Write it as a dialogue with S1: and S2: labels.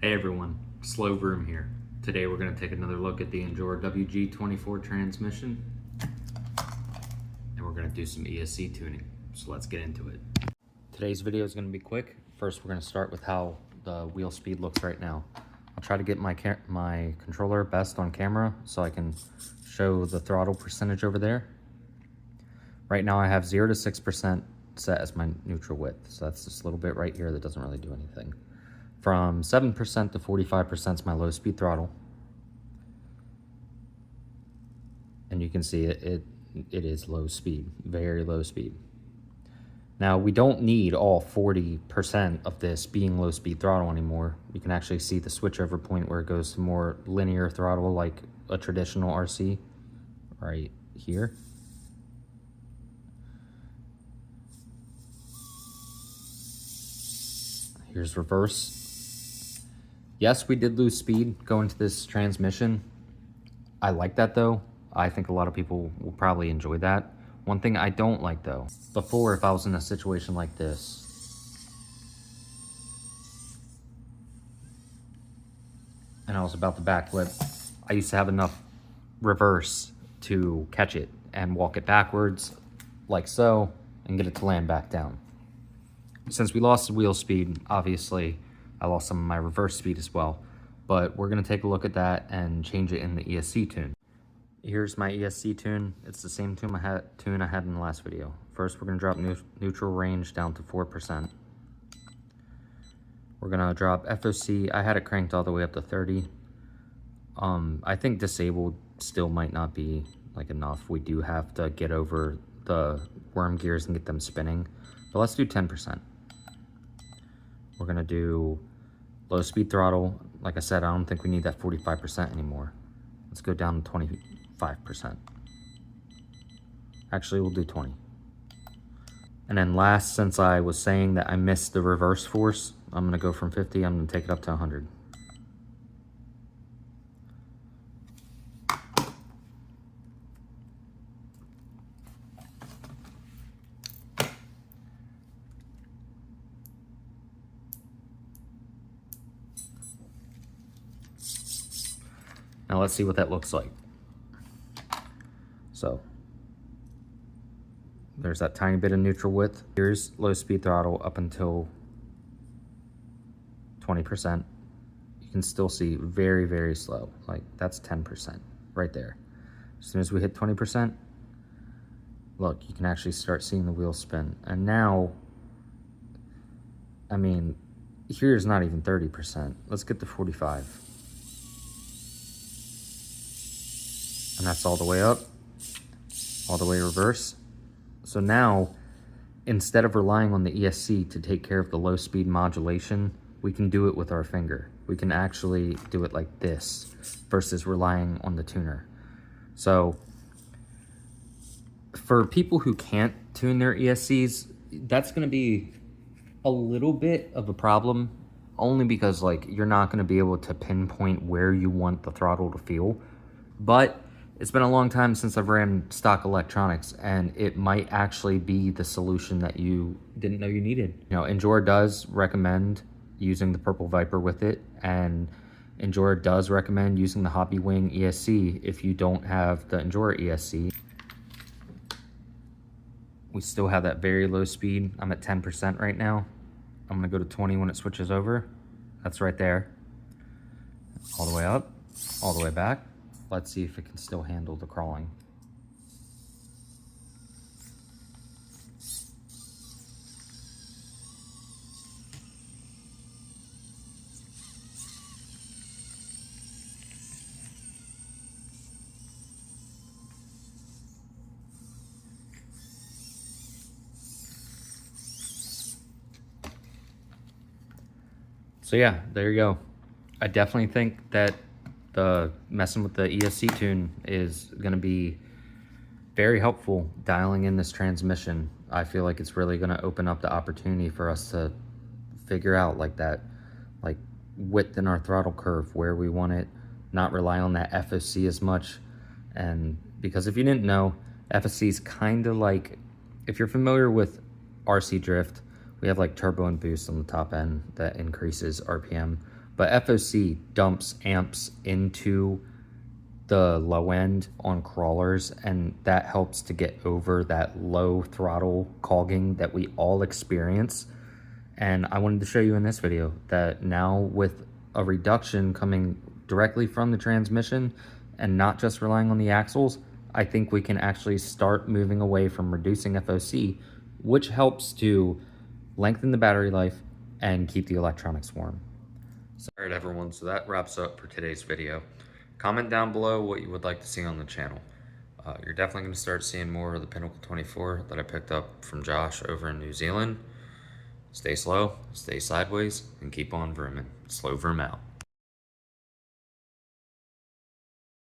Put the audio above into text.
S1: Hey everyone, Slow Vroom here. Today we're going to take another look at the Injora WG24 transmission, and we're going to do some ESC tuning. So let's get into it. Today's video is going to be quick. First we're going to start with how the wheel speed looks right now. I'll try to get my controller best on camera so I can show the throttle percentage over there. Right now I have 0 to 6% set as my neutral width, so that's this little bit right here that doesn't really do anything. From 7% to 45% is my low speed throttle. And you can see it is low speed, very low speed. Now we don't need all 40% of this being low speed throttle anymore. You can actually see the switchover point where it goes to more linear throttle like a traditional RC right here. Here's reverse. Yes, we did lose speed going to this transmission. I like that though. I think a lot of people will probably enjoy that. One thing I don't like though, before if I was in a situation like this, and I was about to backflip, I used to have enough reverse to catch it and walk it backwards like so and get it to land back down. Since we lost the wheel speed, obviously, I lost some of my reverse speed as well, but we're gonna take a look at that and change it in the ESC tune. Here's my ESC tune. It's the same tune I had in the last video. First, we're gonna drop neutral range down to 4%. We're gonna drop FOC. I had it cranked all the way up to 30. I think disabled still might not be like enough. We do have to get over the worm gears and get them spinning, but let's do 10%. We're gonna do low speed throttle. Like I said, I don't think we need that 45% anymore. Let's go down to 25%. Actually, we'll do 20. And then last, since I was saying that I missed the reverse force, I'm gonna go from 50, I'm gonna take it up to 100. Now let's see what that looks like. So there's that tiny bit of neutral width. Here's low speed throttle up until 20%. You can still see very, very slow. Like that's 10% right there. As soon as we hit 20%, look, you can actually start seeing the wheel spin. And now, I mean, here's not even 30%. Let's get to 45. And that's all the way up, all the way reverse. So now, instead of relying on the ESC to take care of the low speed modulation, we can do it with our finger. We can actually do it like this versus relying on the tuner. So for people who can't tune their ESCs, that's gonna be a little bit of a problem, only because like you're not gonna be able to pinpoint where you want the throttle to feel. But it's been a long time since I've ran stock electronics, and it might actually be the solution that you didn't know you needed. You know, Injora does recommend using the Purple Viper with it, and Injora does recommend using the Hobby Wing ESC if you don't have the Injora ESC. We still have that very low speed. I'm at 10% right now. I'm gonna go to 20 when it switches over. That's right there. All the way up, all the way back. Let's see if it can still handle the crawling. So yeah, there you go. I definitely think that the messing with the ESC tune is going to be very helpful dialing in this transmission. I feel like it's really going to open up the opportunity for us to figure out like that, like width in our throttle curve, where we want it, not rely on that FOC as much. And because if you didn't know, FOC is kind of like, if you're familiar with RC drift, we have like turbo and boost on the top end that increases RPM. but FOC dumps amps into the low end on crawlers, and that helps to get over that low throttle cogging that we all experience. And I wanted to show you in this video that now, with a reduction coming directly from the transmission and not just relying on the axles, I think we can actually start moving away from reducing FOC, which helps to lengthen the battery life and keep the electronics warm. All right, everyone, so that wraps up for today's video. Comment down below what you would like to see on the channel. You're definitely going to start seeing more of the Pinnacle 24 that I picked up from Josh over in New Zealand. Stay slow, stay sideways, and keep on vrooming. Slow vroom out.